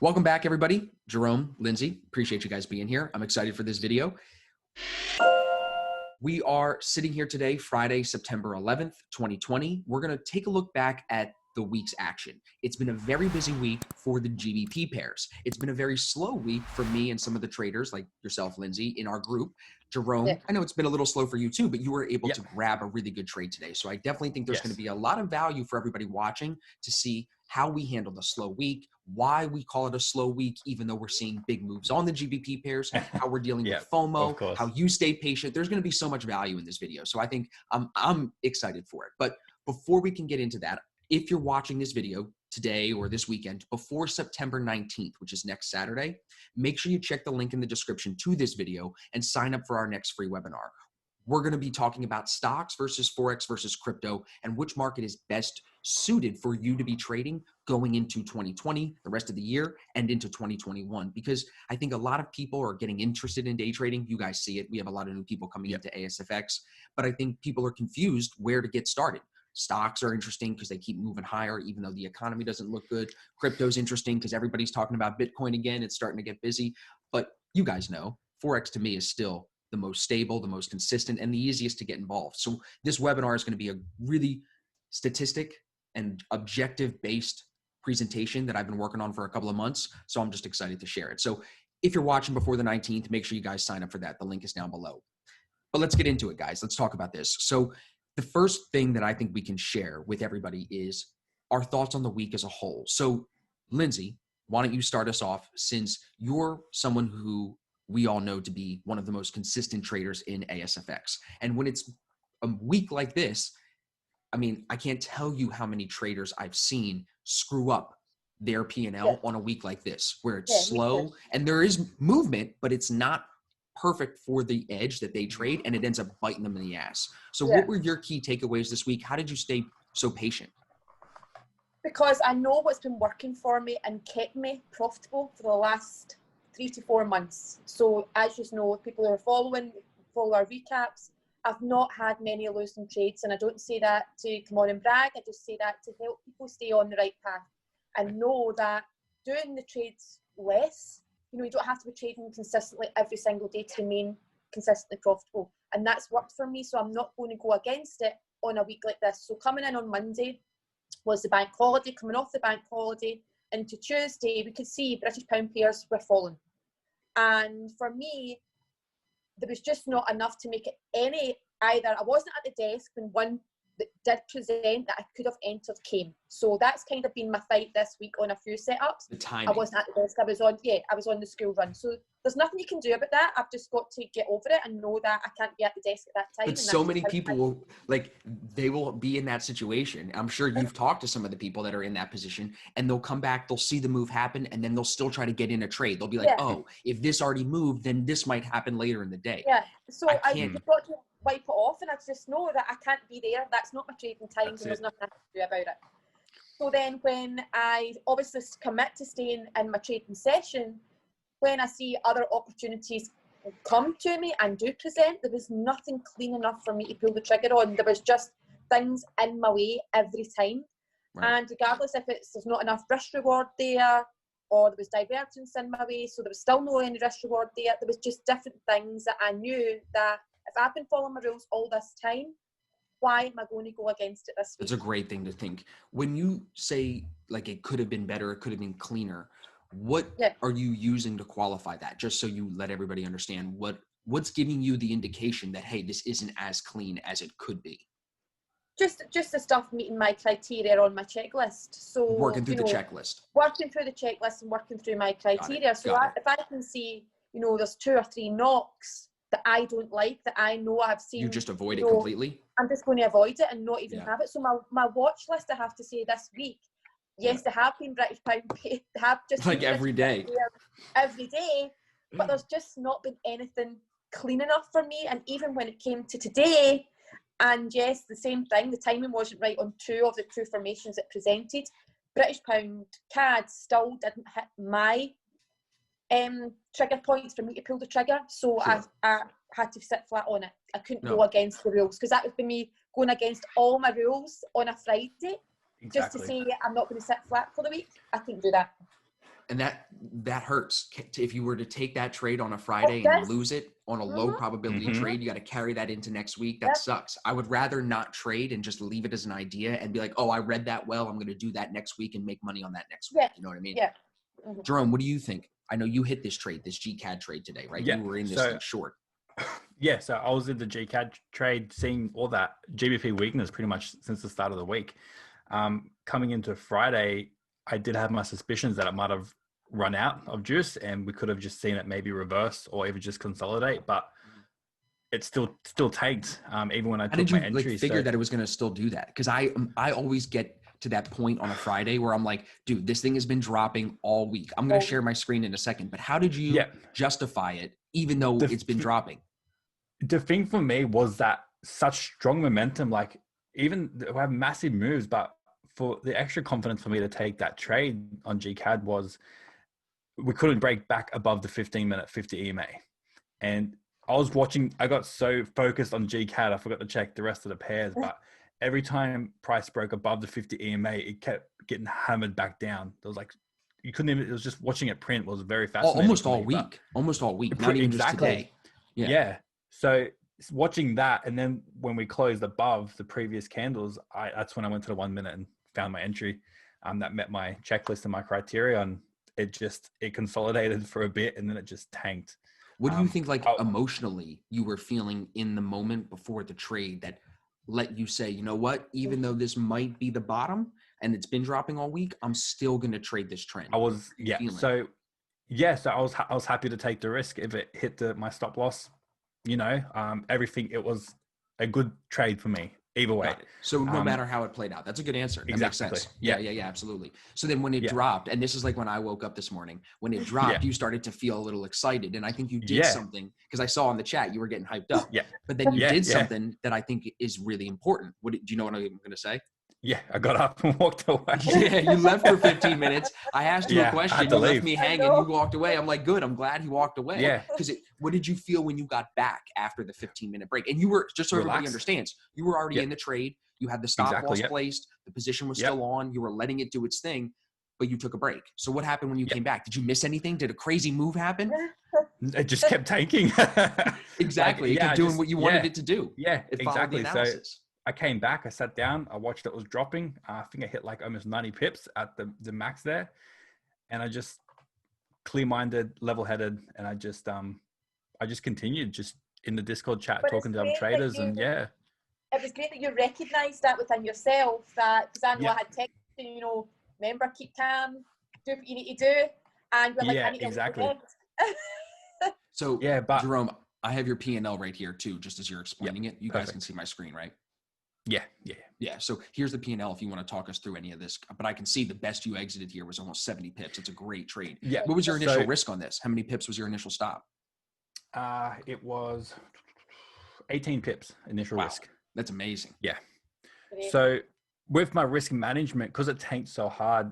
Welcome back, everybody. Jerome, Lindsay, appreciate you guys being here. I'm excited for this video. We are sitting here today, Friday, September 11th, 2020. We're going to take a look back at the week's action. It's been a very busy week for the GBP pairs. It's been a very slow week for me and some of the traders like yourself, Lindsay, in our group. Jerome, I know it's been a little slow for you too, but you were able to grab a really good trade today. So I definitely think there's going to be a lot of value for everybody watching to see how we handle the slow week, why we call it a slow week, even though we're seeing big moves on the GBP pairs, how we're dealing with FOMO, how you stay patient. There's going to be so much value in this video. So I think I'm excited for it. But before we can get into that, if you're watching this video today or this weekend before September 19th, which is next Saturday, make sure you check the link in the description to this video and sign up for our next free webinar. We're going to be talking about stocks versus Forex versus crypto and which market is best suited for you to be trading going into 2020, the rest of the year, and into 2021. Because I think a lot of people are getting interested in day trading. You guys see it. We have a lot of new people coming into ASFX, but I think people are confused where to get started. Stocks are interesting because they keep moving higher, even though the economy doesn't look good. Crypto's interesting because everybody's talking about Bitcoin again. It's starting to get busy. But you guys know, Forex to me is still the most stable, the most consistent, and the easiest to get involved. So this webinar is going to be a really statistic and objective-based presentation that I've been working on for a couple of months. So I'm just excited to share it. So if you're watching before the 19th, make sure you guys sign up for that. The link is down below. But let's get into it, guys. Let's talk about this. So the first thing that I think we can share with everybody is our thoughts on the week as a whole. So Lindsay, why don't you start us off, since you're someone who we all know to be one of the most consistent traders in ASFX. And when it's a week like this, I mean, I can't tell you how many traders I've seen screw up their P&L on a week like this, where it's slow and there is movement, but it's not perfect for the edge that they trade, and it ends up biting them in the ass. So what were your key takeaways this week? How did you stay so patient? Because I know what's been working for me and kept me profitable for the last 3 to 4 months. So as you know, people who are follow our recaps, I've not had many losing trades, and I don't say that to come on and brag. I just say that to help people stay on the right path and know that doing the trades less, you don't have to be trading consistently every single day to remain consistently profitable. And that's worked for me, so I'm not going to go against it on a week like this. So coming in on Monday was the bank holiday. Coming off the bank holiday into Tuesday, we could see British pound pairs were falling. And for me, there was just not enough to make it any either. I wasn't at the desk when one that did present that I could have entered came. So that's kind of been my fight this week on a few setups. The timing. I wasn't at the desk. I was on the school run. So there's nothing you can do about that. I've just got to get over it and know that I can't be at the desk at that time. But so many people will, they will be in that situation. I'm sure you've talked to some of the people that are in that position, and they'll come back, they'll see the move happen, and then they'll still try to get in a trade. They'll be like, oh, if this already moved, then this might happen later in the day. Yeah, so I've got to wipe it off, and I just know that I can't be there. That's not my trading time, and there's nothing I can do about it. So then when I obviously commit to staying in my trading session, when I see other opportunities come to me and do present, there was nothing clean enough for me to pull the trigger on. There was just things in my way every time. And regardless if there's not enough risk reward there, or there was divergence in my way, so there was still no any risk reward there. There was just different things that I knew that if I've been following my rules all this time, why am I going to go against it this week? That's a great thing to think. When you say it could have been better, it could have been cleaner, what are you using to qualify that? Just so you let everybody understand what's giving you the indication that, hey, this isn't as clean as it could be. Just the stuff meeting my criteria on my checklist. So working through the checklist. Working through the checklist and working through my criteria. So if I can see, there's 2 or 3 knocks that I don't like, that I know I've seen. You just avoid it completely? I'm just going to avoid it and not even have it. So my watch list, I have to say this week, yes, they have been British pound paid. They have just every day. Every day. But there's just not been anything clean enough for me. And even when it came to today, and yes, the same thing, the timing wasn't right on 2 of the 2 formations it presented. British pound CAD still didn't hit my trigger points for me to pull the trigger. So I had to sit flat on it. I couldn't go against the rules, because that would be me going against all my rules on a Friday just to say I'm not going to sit flat for the week. I couldn't do that. And that hurts. If you were to take that trade on a Friday and lose it on a low probability trade, you got to carry that into next week. That sucks. I would rather not trade and just leave it as an idea and be like, oh, I read that well, I'm going to do that next week and make money on that next week. You know what I mean? Yeah. Jerome, what do you think? I know you hit this trade, this GCAD trade today, right? Yeah. You were in this thing short. Yeah, so I was in the GCAD trade, seeing all that GBP weakness pretty much since the start of the week. Coming into Friday, I did have my suspicions that it might have run out of juice and we could have just seen it maybe reverse or even just consolidate, but it still tanked even when I took my entry. Figure that it was going to still do that? Because I always get to that point on a Friday where I'm like, dude, this thing has been dropping all week. I'm going to share my screen in a second, but how did you justify it even though it's been dropping? The thing for me was that such strong momentum, like even we have massive moves, but for the extra confidence for me to take that trade on GCAD was we couldn't break back above the 15-minute 50 EMA. And I was watching, I got so focused on GCAD, I forgot to check the rest of the pairs, but every time price broke above the 50 EMA, it kept getting hammered back down. It was like, you couldn't even, it was just watching it print was very fascinating. Almost all week, not even just today. Yeah. So watching that, and then when we closed above the previous candles, that's when I went to the 1 minute and found my entry that met my checklist and my criteria, and it consolidated for a bit and then it just tanked. What do you think, like emotionally, you were feeling in the moment before the trade that let you say, you know what, even though this might be the bottom and it's been dropping all week, I'm still going to trade this trend? I was so I was happy to take the risk if it hit my stop loss. Everything, it was a good trade for me either way. So no matter how it played out, that's a good answer. That makes sense. Yeah, absolutely. So then when it dropped, and this is like when I woke up this morning, when it dropped, you started to feel a little excited. And I think you did something, because I saw in the chat, you were getting hyped up. But then you did something that I think is really important. Do you know what I'm going to say? Yeah, I got up and walked away. You left for 15 minutes. I asked you a question. You left me hanging. You walked away. I'm like, good. I'm glad he walked away. Yeah. Because what did you feel when you got back after the 15-minute break? And you were, just so everybody understands, you were already in the trade. You had the stop loss placed. The position was still on. You were letting it do its thing, but you took a break. So what happened when you came back? Did you miss anything? Did a crazy move happen? It just kept tanking. Exactly. It kept doing what you wanted it to do. Yeah, it exactly. So I came back, I sat down, I watched it was dropping. I think I hit like almost 90 pips at the max there. And I just clear-minded, level-headed, and I just continued just in the Discord chat talking to other traders. And it was great that you recognised that within yourself, that because I know I had texted, remember, keep calm, do what you need to do. And we're like, I need to So Jerome, I have your P&L right here too, just as you're explaining it. You guys can see my screen, right? Yeah. So here's the P&L if you want to talk us through any of this. But I can see the best you exited here was almost 70 pips. It's a great trade. Yeah. What was your initial risk on this? How many pips was your initial stop? It was 18 pips initial risk. That's amazing. Yeah. So with my risk management, because it tanked so hard,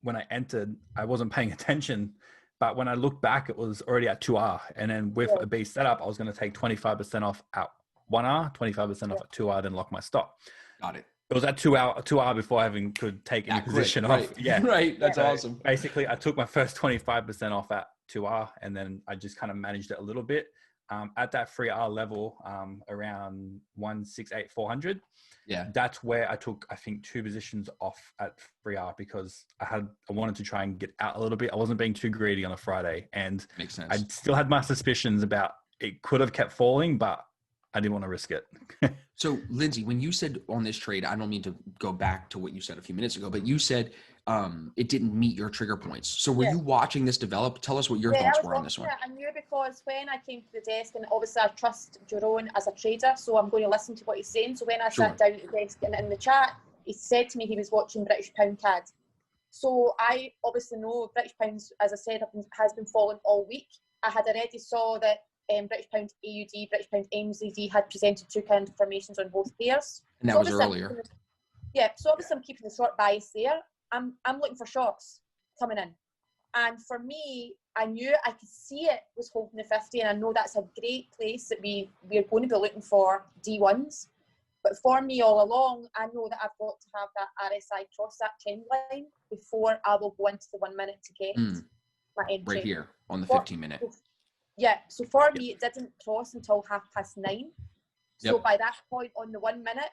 when I entered, I wasn't paying attention. But when I looked back, it was already at 2R. And then with a B setup, I was going to take 25% off at 1R, 25% off at 2R, then lock my stop. Got it. It was at 2R before I even could take any position off. Yeah. Right. That's awesome. Basically, I took my first 25% off at 2R, and then I just kind of managed it a little bit. At that 3R level, around 168,400. Yeah. That's where I took, I think, 2 positions off at 3R because I wanted to try and get out a little bit. I wasn't being too greedy on a Friday, and makes sense. I still had my suspicions about it could have kept falling, but I didn't want to risk it. So Linzi, when you said on this trade, I don't mean to go back to what you said a few minutes ago, but you said it didn't meet your trigger points. So were you watching this develop? Tell us what your thoughts were on this one. I knew, because when I came to the desk, and obviously I trust Jerome as a trader, so I'm going to listen to what he's saying. So when I sat down at the desk and in the chat, he said to me he was watching British Pound CAD. So I obviously know British Pounds, as I said, has been falling all week. I had already saw that British Pound AUD, British Pound NZD had presented 2 candle formations on both pairs. And that was earlier. So obviously I'm keeping the short bias there. I'm looking for shorts coming in. And for me, I knew I could see it was holding the 50, and I know that's a great place that we're going to be looking for D1s. But for me all along, I know that I've got to have that RSI cross that trend line before I will go into the 1 minute to get my entry. Right here on the 15 minute. Yeah, so for me, it didn't cross until 9:30. So Yep. by that point on the 1 minute,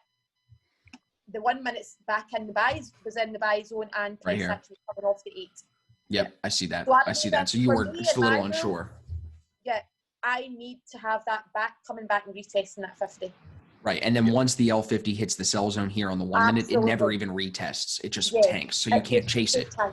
the 1 minute's back in the buys, was in the buy zone, and price here. actually coming off the 8. Yep, I see that. So I see that. So you were just a little unsure. Yeah, I need to have that coming back and retesting that 50. Right, and then once the L50 hits the sell zone here on the 1 minute, it never even retests. It just tanks, so you can't chase it. So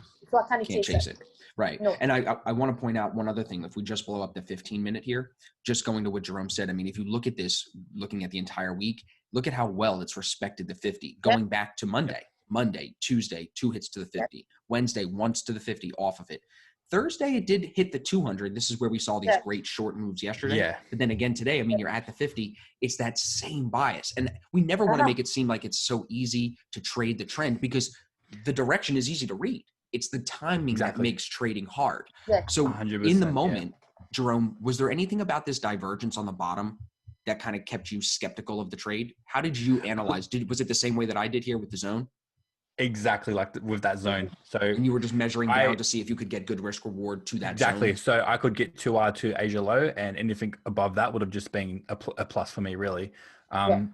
I can't chase it. Right. No. And I want to point out one other thing. If we just blow up the 15 minute here, just going to what Jerome said, I mean, if you look at this, looking at the entire week, look at how well it's respected the 50. Going back to Monday, Tuesday, 2 hits to the 50. Wednesday, once to the 50 off of it. Thursday, it did hit the 200. This is where we saw these great short moves yesterday. Yeah. But then again today, I mean, you're at the 50. It's that same bias. And we never want to make it seem like it's so easy to trade the trend because the direction is easy to read. It's the timing that makes trading hard. Yeah. So 100%, in the moment, Jerome, was there anything about this divergence on the bottom that kind of kept you skeptical of the trade? How did you analyze? Was it the same way that I did here with the zone? Exactly, like with that zone. So and you were just measuring down to see if you could get good risk reward to that zone. Zone. So I could get 2R to Asia low, and anything above that would have just been a plus for me, really. Wow.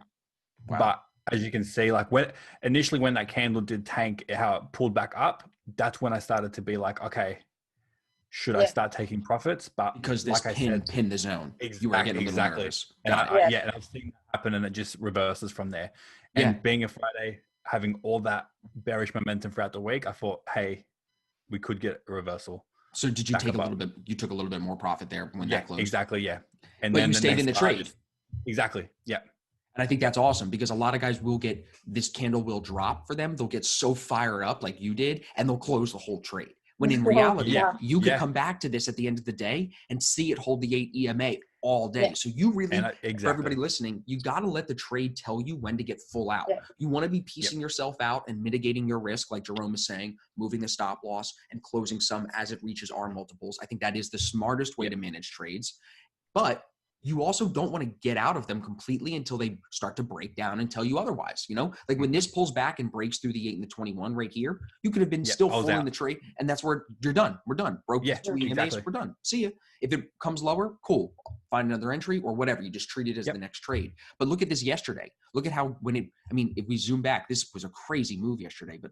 But as you can see, like when that candle did tank, how it pulled back up, that's when I started to be like, okay, should I start taking profits? But because this like pinned the zone, you were getting a little nervous. And and I've seen that happen, and it just reverses from there. And being a Friday, having all that bearish momentum throughout the week, I thought, hey, we could get a reversal. So did you take a little bit? You took a little bit more profit there when that closed. Exactly. Yeah. And but then you stayed in the trade. Exactly. Yeah. And I think that's awesome because a lot of guys will get this candle will drop for them. They'll get so fired up like you did, and they'll close the whole trade. When in reality, you could come back to this at the end of the day and see it hold the 8 EMA all day. So you really, for everybody listening, you got to let the trade tell you when to get full out. You want to be piecing yourself out and mitigating your risk, like Jerome is saying, moving the stop loss and closing some as it reaches R multiples. I think that is the smartest way to manage trades. But you also don't want to get out of them completely until they start to break down and tell you otherwise. You know, like when this pulls back and breaks through the 8 and the 21 right here, you could have been still full in the trade, and that's where you're done. We're done. Broke 2 EMAs, we're done. See ya. If it comes lower, cool. Find another entry or whatever. You just treat it as the next trade. But look at this yesterday. Look at how if we zoom back, this was a crazy move yesterday. But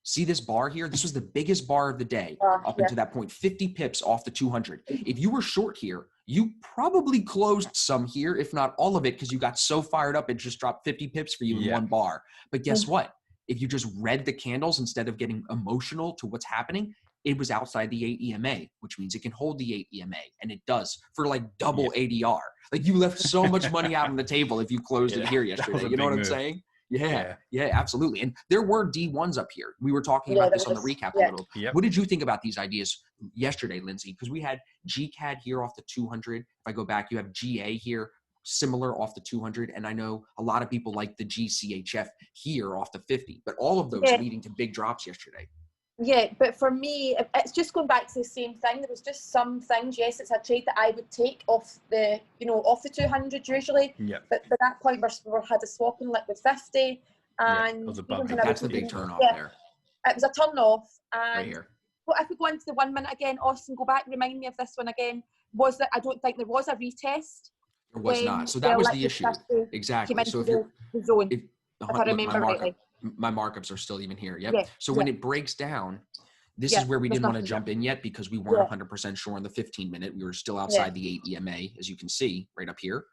see this bar here? This was the biggest bar of the day up until that point, 50 pips off the 200. If you were short here, you probably closed some here, if not all of it, because you got so fired up it just dropped 50 pips for you in one bar. But guess what? If you just read the candles instead of getting emotional to what's happening, it was outside the 8 EMA, which means it can hold the 8 EMA, and it does for like double ADR. Like you left so much money out on the table if you closed it here yesterday. You know what I'm saying? Yeah, absolutely. And there were D1s up here. We were talking about this on the recap a little. What did you think about these ideas yesterday, Linzi? Because we had GCAD here off the 200. If I go back, you have GA here, similar off the 200. And I know a lot of people like the GCHF here off the 50. But all of those leading to big drops yesterday. Yeah, but for me, it's just going back to the same thing. There was just some things. Yes, it's a trade that I would take off the, off the 200 usually. Yeah. But by that point, we had a swap in liquid 50, and that's the big turn off there. It was a turn off, and right here. Well, if we go into the 1 minute again, Austin, go back. Remind me of this one again. Was that I don't think there was a retest. There was not. So that was the issue. Exactly. So if you're the zone, if I remember rightly. My markups are still even here. So when it breaks down, this is where we didn't want to jump in yet because we weren't 100% sure on the 15 minute. We were still outside the 8 EMA, as you can see right up here.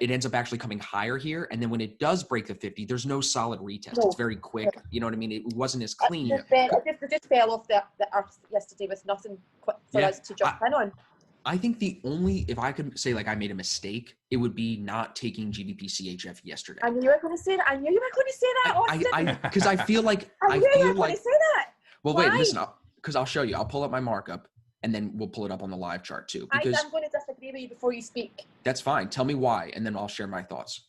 It ends up actually coming higher here. And then when it does break the 50, there's no solid retest. It's very quick. You know what I mean? It wasn't as clean. It just fell off the earth yesterday with nothing for us to jump in on. I think the only, if I could say like I made a mistake, it would be not taking GbpCHF yesterday. I knew you were going to say that. I knew you were going to say that, Austin. Because I feel like I knew you were going to say that. Well, wait, listen, because I'll show you. I'll pull up my markup, and then we'll pull it up on the live chart too. Because I'm going to disagree with you before you speak. That's fine. Tell me why, and then I'll share my thoughts.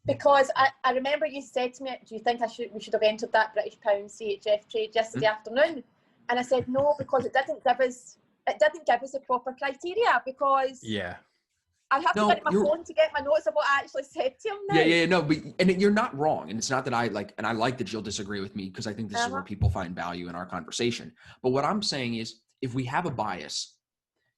Because I remember you said to me, do you think we should have entered that British pound CHF trade yesterday afternoon? And I said no, because it didn't give us the proper criteria, because I have to get my phone to get my notes of what I actually said to him now. Yeah, no, but you're not wrong. And it's not that I like that you'll disagree with me, because I think this is where people find value in our conversation. But what I'm saying is, if we have a bias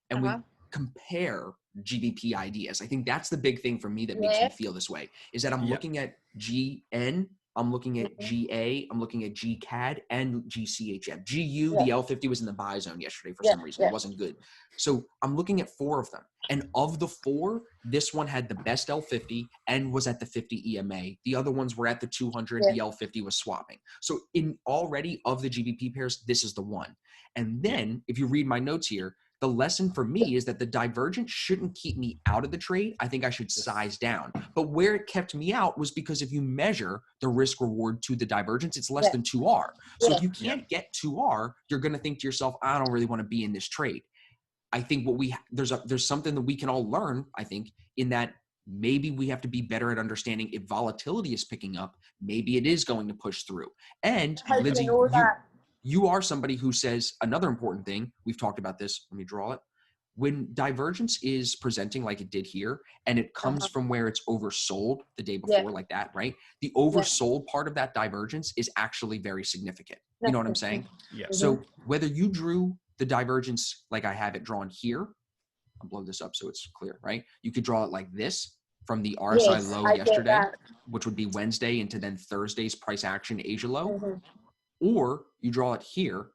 and we compare GBP ideas, I think that's the big thing for me that makes me feel this way, is that I'm looking at GN, I'm looking at GA, I'm looking at GCAD and GCHF. GU, the L50 was in the buy zone yesterday for some reason. It wasn't good. So I'm looking at 4 of them. And of the 4, this one had the best L50 and was at the 50 EMA. The other ones were at the 200. The L50 was swapping. So in already of the GBP pairs, this is the one. And then if you read my notes here, the lesson for me is that the divergence shouldn't keep me out of the trade. I think I should size down. But where it kept me out was because if you measure the risk reward to the divergence, it's less than 2R. So if you can't get 2R, you're going to think to yourself, I don't really want to be in this trade. I think there's something that we can all learn, I think, in that maybe we have to be better at understanding if volatility is picking up, maybe it is going to push through. And Lindsay, you are somebody who says another important thing. We've talked about this. Let me draw it. When divergence is presenting like it did here, and it comes from where it's oversold the day before, like that, right? The oversold part of that divergence is actually very significant. You know what I'm saying? Yeah. So whether you drew the divergence like I have it drawn here, I'll blow this up so it's clear, right? You could draw it like this from the RSI low yesterday, which would be Wednesday, into then Thursday's price action Asia low. Or you draw it here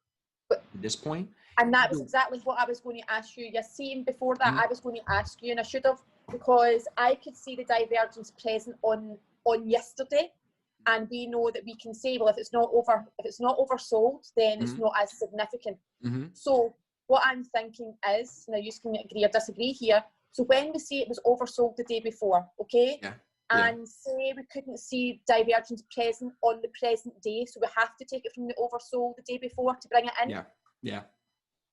at this point. And that was exactly what I was going to ask you. You're seeing before that, I was going to ask you, and I should have, because I could see the divergence present on yesterday, and we know that we can say, well, if it's not oversold, then it's not as significant. So what I'm thinking is, now you can agree or disagree here. So when we say it was oversold the day before, okay? And say we couldn't see divergence present on the present day, so we have to take it from the oversold the day before to bring it in.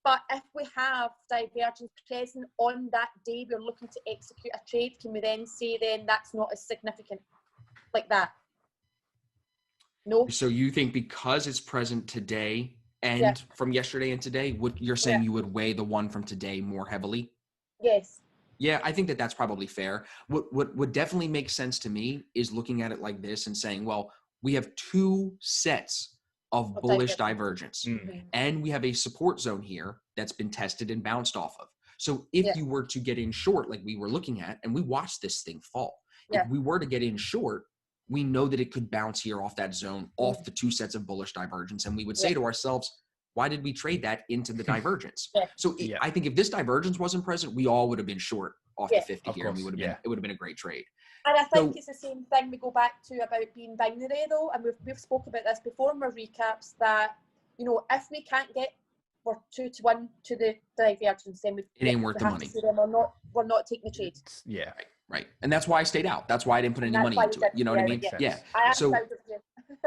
But if we have divergence present on that day we're looking to execute a trade, can we then say then that's not as significant like that? No. So you think because it's present today and from yesterday and today, you're saying you would weigh the one from today more heavily? Yes. Yeah, I think that that's probably fair. What definitely makes sense to me is looking at it like this and saying, well, we have 2 sets of bullish divergence, and we have a support zone here that's been tested and bounced off of. So if you were to get in short, like we were looking at, and we watched this thing fall, if we were to get in short, we know that it could bounce here off that zone, off the 2 sets of bullish divergence. And we would say to ourselves, why did we trade that into the divergence? So I think if this divergence wasn't present, we all would have been short off the 50 here, and we would have been, it would have been a great trade. And I think it's the same thing we go back to about being binary though, and we've spoken about this before in our recaps, that, you know, if we can't get, we're 2-1 to the divergence, then it ain't worth the money. We're not taking the trade. Right. And that's why I stayed out. That's why I didn't put any money into it. You know what I mean? Yeah. So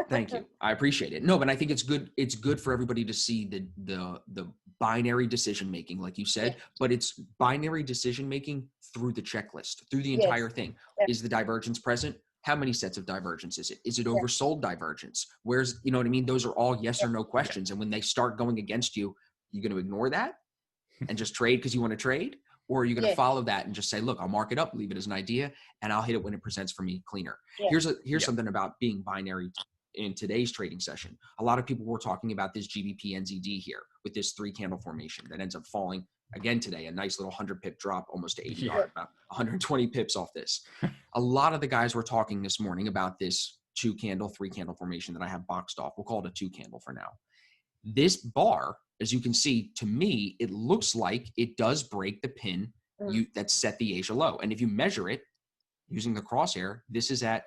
thank you. I appreciate it. No, but I think it's good. It's good for everybody to see the binary decision making, like you said, but it's binary decision making through the checklist, through the entire thing. Is the divergence present? How many sets of divergence is it? Is it oversold divergence? Where's, you know what I mean? Those are all yes or no questions. And when they start going against you, you're going to ignore that and just trade because you want to trade? Or are you going to follow that and just say, look, I'll mark it up, leave it as an idea, and I'll hit it when it presents for me cleaner. Here's something about being binary in today's trading session. A lot of people were talking about this GBP NZD here with this 3-candle formation that ends up falling again today, a nice little 100 pip drop, almost to 80, about 120 pips off this. A lot of the guys were talking this morning about this 2-candle, 3-candle formation that I have boxed off. We'll call it a 2-candle for now. This bar, as you can see, to me, it looks like it does break the pin that set the Asia low. And if you measure it using the crosshair, this is at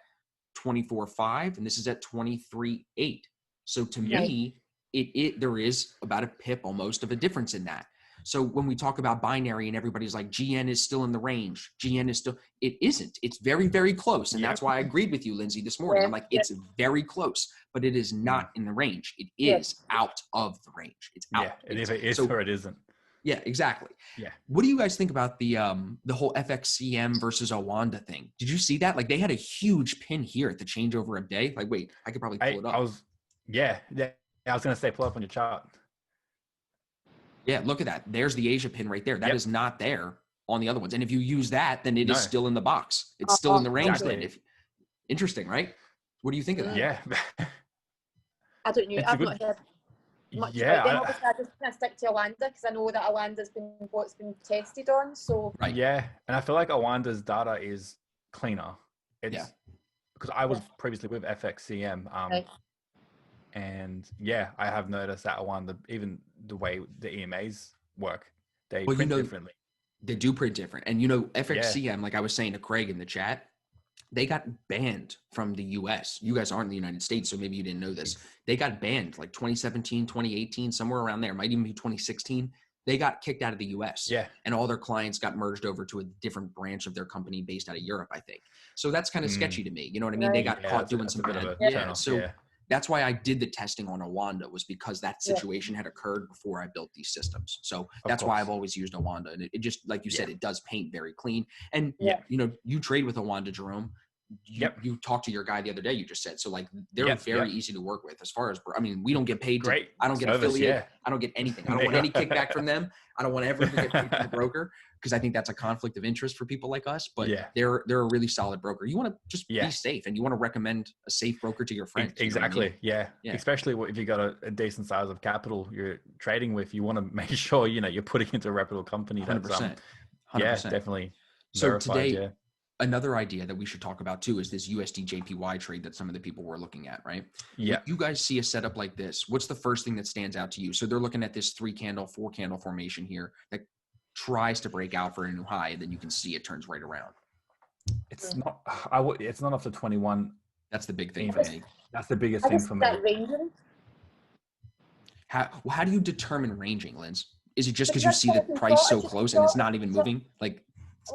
24.5 and this is at 23.8. So to me, there is about a pip almost of a difference in that. So when we talk about binary and everybody's like, GN is still in the range, GN is still, it isn't. It's very, very close. And that's why I agreed with you, Lindsay, this morning. I'm like, it's very close, but it is not in the range. It is out of the range. It's out. It either is or it isn't. Yeah, exactly. Yeah. What do you guys think about the whole FXCM versus Owanda thing? Did you see that? Like they had a huge pin here at the changeover of day. Like, wait, I could probably pull it up. I was going to say, pull up on your chart. Yeah, look at that. There's the Asia pin right there. That is not there on the other ones. And if you use that, then it is No. still in the box. It's still in the range Exactly. then. Interesting, right? What do you think of that? Yeah. I don't know. It's a I've good- not heard much Yeah, about them. I- Obviously, I just kind of stick to Awanda because I know that Awanda's been what's been tested on. So Right. Yeah, and I feel like Awanda's data is cleaner. It's Yeah. because I was previously with FXCM, Right. and yeah, I have noticed that Awanda, even the way the EMAs work, they Well, you print know, differently. they do print different. And, you know, FXCM, like I was saying to Craig in the chat, they got banned from the US. You guys aren't in the United States, so maybe you didn't know this. They got banned like 2017, 2018, somewhere around there. Might even be 2016. They got kicked out of the US. Yeah. And all their clients got merged over to a different branch of their company based out of Europe, I think. So that's kind of sketchy to me. You know what I mean? They got caught doing some bit bad. of a Yeah. turn-off, So yeah. that's why I did the testing on Awanda, was because that situation had occurred before I built these systems. So that's why I've always used Awanda. And it just, like you said, it does paint very clean. And, you know, you trade with Awanda, Jerome. You talked to your guy the other day, you just said. So like they're very easy to work with as far as, I mean, we don't get paid. Great. I don't get service, affiliate. I don't get anything. I don't want any kickback from them. I don't want ever to get paid from the broker, because I think that's a conflict of interest for people like us, but they're a really solid broker. You want to just be safe, and you want to recommend a safe broker to your friends. Exactly. You know what I mean? Yeah. Especially if you got a decent size of capital you're trading with, you want to make sure, you know, you're putting into a reputable company. 100%. Yeah, definitely. So verified, today, another idea that we should talk about too is this USD JPY trade that some of the people were looking at, right? Yeah. When you guys see a setup like this, what's the first thing that stands out to you? So they're looking at this 3-candle, 4-candle formation here that tries to break out for a new high, and then you can see it turns right around. It's not. It's not off the 21. That's the big thing for me. That's the biggest thing for me. Ranging. How do you determine ranging, Linz? Is it just because you see the price so close and it's not even moving? Like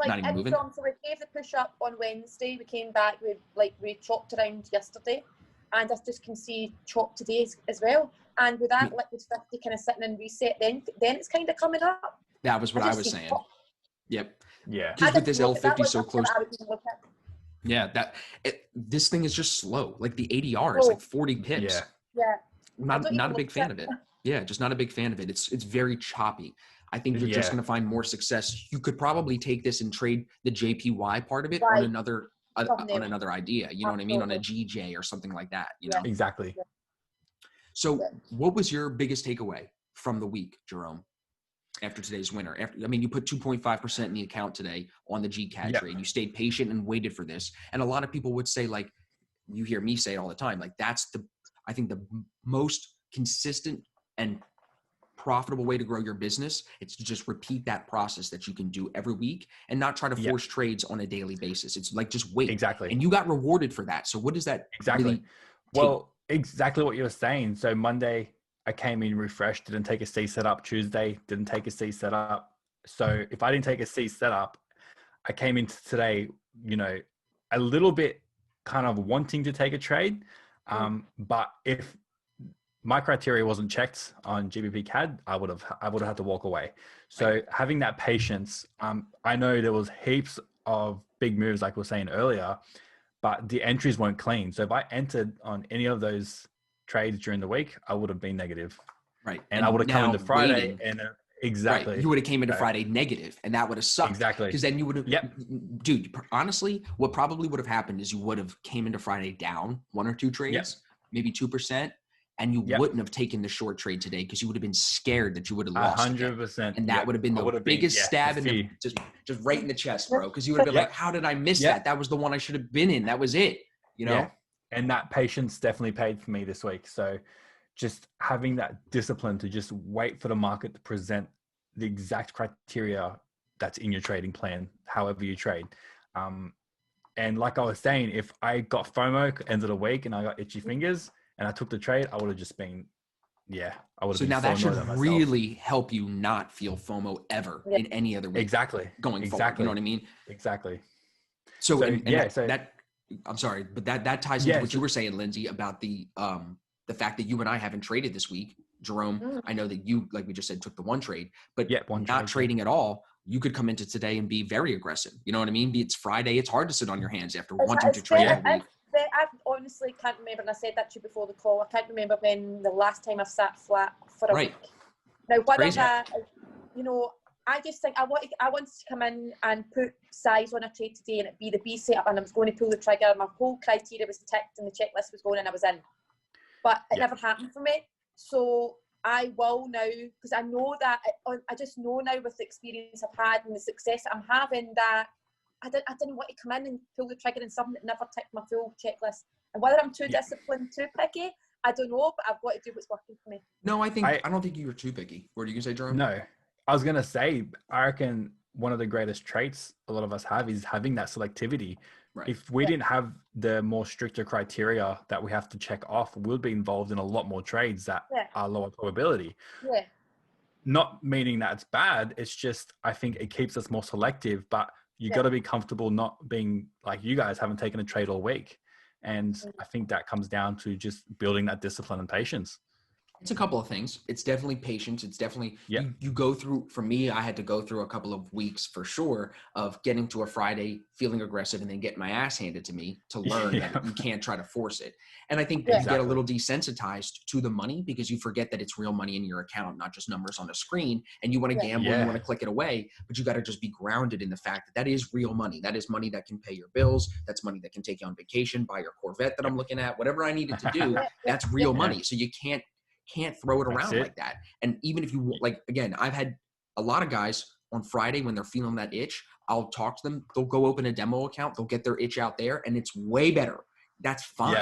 not even moving? So we gave the push up on Wednesday. We came back with we chopped around yesterday, and I just can see chop today as well. And with that liquid 50 kind of sitting in reset, then it's kind of coming up. That was what I was saying. Yep. Yeah. Because with this L50 so close. Yeah, this thing is just slow. Like the ADR is like 40 pips. Yeah. Not a big fan of it. Yeah, just not a big fan of it. It's very choppy. I think you're just going to find more success. You could probably take this and trade the JPY part of it on another idea. You know what I mean? On a GJ or something like that. You know exactly. Yeah. So, what was your biggest takeaway from the week, Jerome? After today's winner, you put 2.5% in the account today on the GCAD trade. You stayed patient and waited for this. And a lot of people would say, like, you hear me say it all the time, like that's I think the most consistent and profitable way to grow your business. It's to just repeat that process that you can do every week and not try to force trades on a daily basis. It's like, just wait. Exactly. And you got rewarded for that. So what does that really Well, exactly what you were saying. So Monday, I came in refreshed, didn't take a C setup. Tuesday, didn't take a C setup. So if I didn't take a C setup, I came into today, you know, a little bit kind of wanting to take a trade. But if my criteria wasn't checked on GbpCad, I would have had to walk away. So having that patience, I know there was heaps of big moves, like we were saying earlier, but the entries weren't clean. So if I entered on any of those trades during the week, I would have been negative. Right. And I would have come into Friday and exactly. Right. You would have came into Friday negative, and that would have sucked. Exactly. Because then you would have, dude, honestly, what probably would have happened is you would have came into Friday down 1 or 2 trades, maybe 2%. And you wouldn't have taken the short trade today because you would have been scared that you would have lost. 100%. And that would have been the biggest stab in the, just right in the chest, bro. Because you would have been like, how did I miss that? That was the one I should have been in. That was it. You know? Yeah. And that patience definitely paid for me this week. So just having that discipline to just wait for the market to present the exact criteria that's in your trading plan, however you trade. And like I was saying, if I got FOMO end of the week and I got itchy fingers, and I took the trade, I would have just been, I would have been now so that should annoyed at myself. really help you not feel FOMO ever in any other week. Going forward. You know what I mean? Exactly. So I'm sorry, but that ties into what you were saying, Lindsay, about the fact that you and I haven't traded this week. Jerome, I know that you, like we just said, took the one trade, but not trading at all. You could come into today and be very aggressive. You know what I mean? It's Friday. It's hard to sit on your hands after wanting to trade all week. I honestly can't remember, and I said that to you before the call, I can't remember when the last time I sat flat for a week. Now, whether that, I just think I wanted to come in and put size on a trade today and it be the B setup, and I was going to pull the trigger. My whole criteria was ticked and the checklist was going and I was in. But it never happened for me. So I will now, because I know that, I just know now with the experience I've had and the success I'm having, that I didn't want to come in and pull the trigger in something that never ticked my full checklist. And whether I'm too disciplined, too picky, I don't know, but I've got to do what's working for me. No, I don't think you were too picky. What are you going to say, Jerome? No, I was going to say, I reckon one of the greatest traits a lot of us have is having that selectivity. Right. If we didn't have the more stricter criteria that we have to check off, we'll be involved in a lot more trades that are lower probability. Yeah. Not meaning that it's bad. It's just, I think it keeps us more selective, but you got to be comfortable not being like you guys haven't taken a trade all week. And I think that comes down to just building that discipline and patience. It's a couple of things. It's definitely patience. It's definitely, you go through, for me, I had to go through a couple of weeks for sure of getting to a Friday, feeling aggressive, and then getting my ass handed to me to learn that you can't try to force it. And I think you get a little desensitized to the money because you forget that it's real money in your account, not just numbers on a screen, and you want to gamble, you want to click it away, but you got to just be grounded in the fact that that is real money. That is money that can pay your bills. That's money that can take you on vacation, buy your Corvette that I'm looking at, whatever I needed to do, that's real money. So you can't throw it around like that. And even if you, like, again, I've had a lot of guys on Friday when they're feeling that itch, I'll talk to them. They'll go open a demo account. They'll get their itch out there and it's way better. That's fine.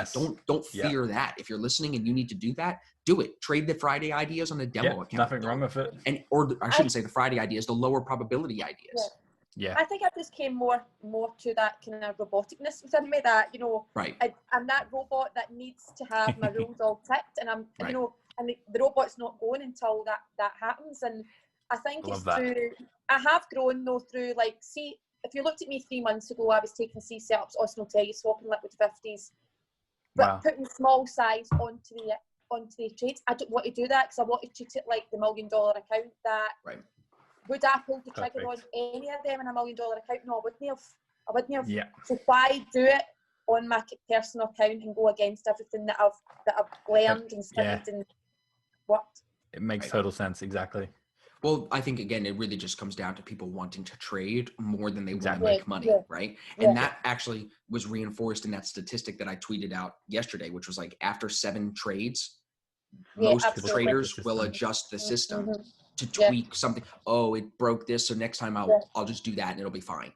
Don't fear that. If you're listening and you need to do that, do it. Trade the Friday ideas on a demo account. Nothing wrong with it. And, or I shouldn't say the Friday ideas, the lower probability ideas. Yeah. I think I just came more to that kind of roboticness within me, that, you know, I'm that robot that needs to have my rules all ticked, and I'm, you know, and the robot's not going until that happens. And I think I have grown though through, like, see, if you looked at me 3 months ago, I was taking C setups, Austin will tell you, swapping liquid 50s, but putting small size onto the trades. I don't want to do that because I want to treat it like the $1 million account that. Would I pull the trigger on any of them in $1 million account? No, I wouldn't have. So why do it on my personal account and go against everything that I've learned and studied and worked? It makes total sense. Exactly. Well, I think, again, it really just comes down to people wanting to trade more than they want to make money, right? And that actually was reinforced in that statistic that I tweeted out yesterday, which was like after 7 trades, most traders will adjust the system to tweak something. Oh, it broke this, so next time I'll just do that and it'll be fine.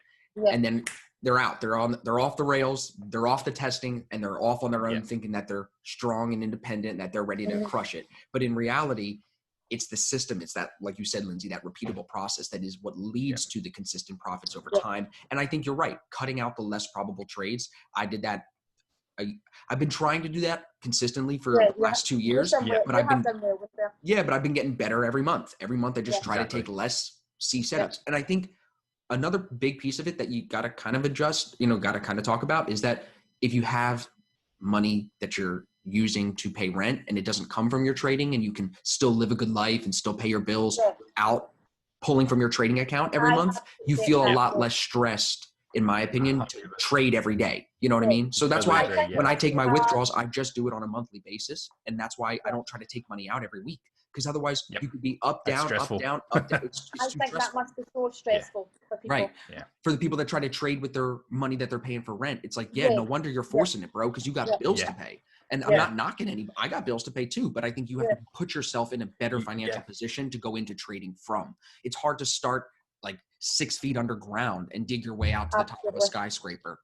And then they're out. They're off the rails. They're off the testing, and they're off on their own, thinking that they're strong and independent, that they're ready to crush it. But in reality, it's the system. It's that, like you said, Lindsay, that repeatable process that is what leads to the consistent profits over time. And I think you're right. Cutting out the less probable trades. I did that. I've been trying to do that consistently for the last 2 years, but I've been getting better every month. Every month I just try to take less C setups. And I think another big piece of it that you got to kind of adjust, got to kind of talk about, is that if you have money that you're using to pay rent and it doesn't come from your trading, and you can still live a good life and still pay your bills without pulling from your trading account every month, you feel a lot less stressed, in my opinion, to trade every day. You know what I mean? So that's why when I take my withdrawals, I just do it on a monthly basis. And that's why I don't try to take money out every week, because otherwise you could be up, down, up, down, up, down. It's I think that must be so stressful for people. Right. For the people that try to trade with their money that they're paying for rent, it's like, no wonder you're forcing it, bro, because you got bills to pay. And I'm not knocking any. I got bills to pay too, but I think you have to put yourself in a better financial position to go into trading from. It's hard to start like 6 feet underground and dig your way out to the top of a skyscraper,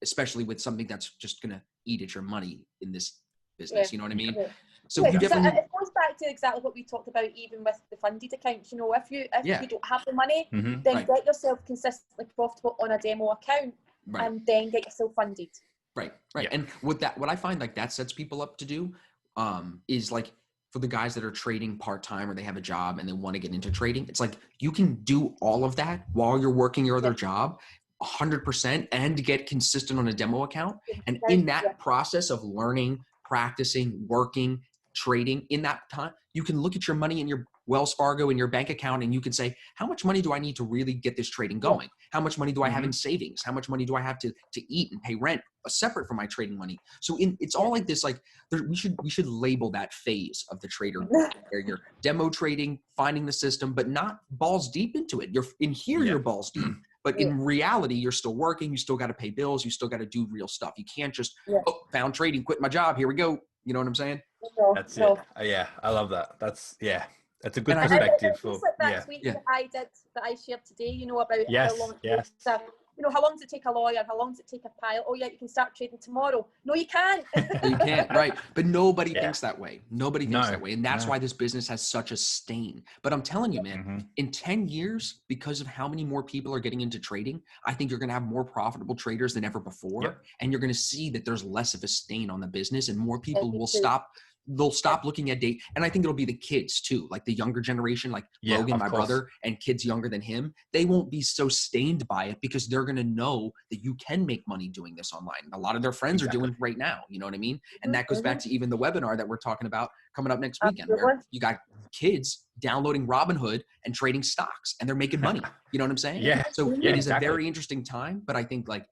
especially with something that's just going to eat at your money in this business. You know what I mean? So you definitely. It goes back to exactly what we talked about, even with the funded accounts. If you don't have the money, then get yourself consistently profitable on a demo account, and then get yourself funded. Right. And what I find like that sets people up to do is like, for the guys that are trading part-time or they have a job and they want to get into trading, it's like you can do all of that while you're working your other job 100% and get consistent on a demo account. And in that process of learning, practicing, working, trading, in that time, you can look at your money in your Wells Fargo in your bank account and you can say, how much money do I need to really get this trading going? How much money do I have in savings? How much money do I have to eat and pay rent separate from my trading money? So it's all like this, like we should label that phase of the trader where you're demo trading, finding the system, but not balls deep into it. You're in here, you're balls deep. But in reality, you're still working. You still got to pay bills. You still got to do real stuff. You can't just, found trading, quit my job. Here we go. You know what I'm saying? That's it. Yeah, I love that. That's a good perspective. That tweet that I shared today, you know, about how long it takes you know, how long does it take a lawyer? How long does it take a pile? Oh yeah, you can start trading tomorrow. No, you can't. You can't, right? But nobody thinks that way. Nobody thinks that way. And that's why this business has such a stain. But I'm telling you, man, in 10 years, because of how many more people are getting into trading, I think you're going to have more profitable traders than ever before. And you're going to see that there's less of a stain on the business and more people will stop. They'll stop looking at date. And I think it'll be the kids too, like the younger generation, like Logan, my brother, and kids younger than him. They won't be so stained by it because they're going to know that you can make money doing this online. A lot of their friends are doing it right now. You know what I mean? And that goes back to even the webinar that we're talking about coming up next weekend, where you got kids downloading Robinhood and trading stocks and they're making money. You know what I'm saying? So it is a very interesting time, but I think like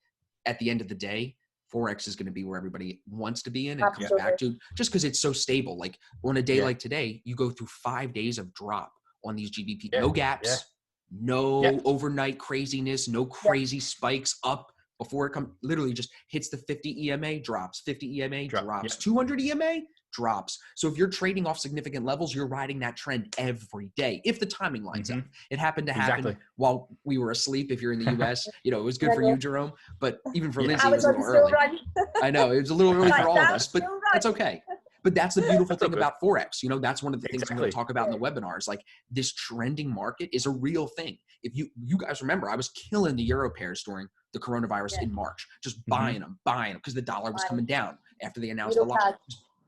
at the end of the day, Forex is going to be where everybody wants to be in and comes back to, just because it's so stable. Like on a day like today, you go through 5 days of drop on these GBP, no gaps, no overnight craziness, no crazy spikes up before it comes, literally just hits the 50 EMA, drops, 50 EMA, drops, 200 EMA, drops. So if you're trading off significant levels, you're riding that trend every day if the timing lines up. It happened to happen while we were asleep. If you're in the US, you know, it was good for you, Jerome, but even for Linzi, it was a little early. I know it was a little early for all of us, but that's okay. But that's the beautiful thing about Forex. You know, that's one of the things I'm going to talk about in the webinars. Like this trending market is a real thing. If you guys remember, I was killing the euro pairs during the coronavirus in March, just buying them because the dollar was coming down after they announced the lockdown.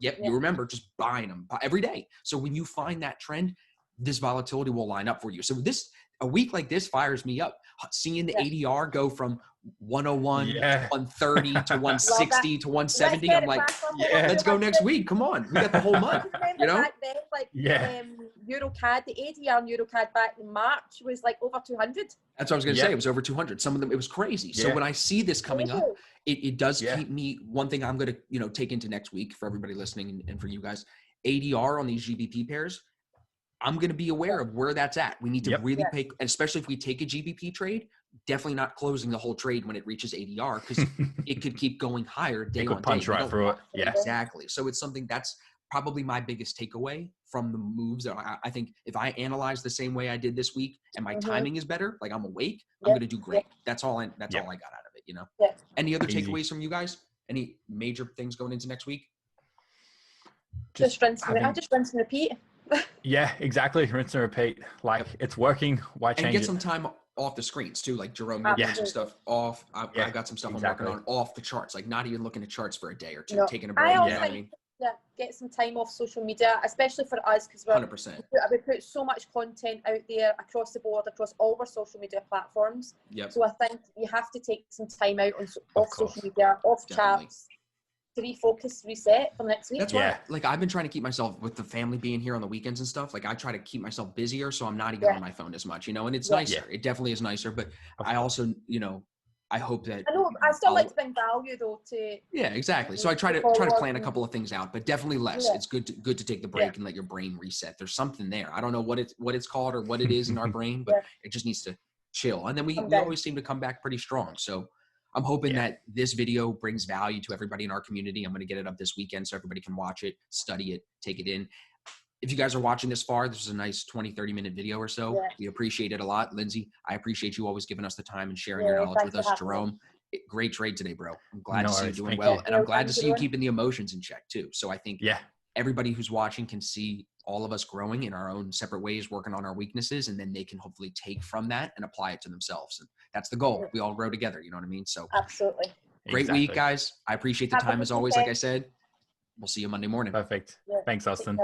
You remember just buying them every day. So when you find that trend, this volatility will line up for you. So a week like this fires me up. Seeing the ADR go from 101 to 130 to 160 to 170. I'm like, let's go next week. Come on. We got the whole month. You know? Back then, like GbpCad, the ADR on GbpCad back in March was like over 200. That's what I was going to say. It was over 200. Some of them, it was crazy. So when I see this coming up, it does keep me, one thing I'm going to, you know, take into next week for everybody listening and for you guys, ADR on these GBP pairs. I'm going to be aware of where that's at. We need to really pay, especially if we take a GBP trade, definitely not closing the whole trade when it reaches ADR because it could keep going higher day on day. Punch right through it. Yeah, exactly. So it's something that's probably my biggest takeaway from the moves. That I think if I analyze the same way I did this week and my timing is better, like I'm awake, I'm going to do great. That's all I got out of it. You know. Any other takeaways from you guys? Any major things going into next week? Just rinse and repeat. Yeah, exactly. Rinse and repeat. Like it's working. Why change it? And get some time off the screens too. Like Jerome, you're doing some stuff off. I got some stuff I'm working on off the charts. Like not even looking at charts for a day or two, taking a break. Get some time off social media, especially for us because we're 100%. We put so much content out there across the board, across all our social media platforms. So I think you have to take some time out off social media, off charts. To refocus, reset for next week. That's why, like, I've been trying to keep myself with the family being here on the weekends and stuff. Like, I try to keep myself busier, so I'm not even on my phone as much, you know. And it's nicer. It definitely is nicer. But I also, you know, I hope that I still like to bring value though to. Yeah, exactly. So I try to plan a couple of things out, but definitely less. It's good to take the break and let your brain reset. There's something there. I don't know what it's called or what it is in our brain, but it just needs to chill. And then we always seem to come back pretty strong. So. I'm hoping that this video brings value to everybody in our community. I'm going to get it up this weekend so everybody can watch it, study it, take it in. If you guys are watching this far, this is a nice 20, 30-minute video or so. We appreciate it a lot. Linzi, I appreciate you always giving us the time and sharing your knowledge with us. Jerome, great trade today, bro. I'm glad to see you doing well. And I'm glad to see you keeping the emotions in check too. So I think everybody who's watching can see all of us growing in our own separate ways, working on our weaknesses, and then they can hopefully take from that and apply it to themselves. And that's the goal. We all grow together. You know what I mean? So absolutely. Great week, guys. I appreciate the time as always. Like I said, we'll see you Monday morning. Perfect. Thanks, Austin.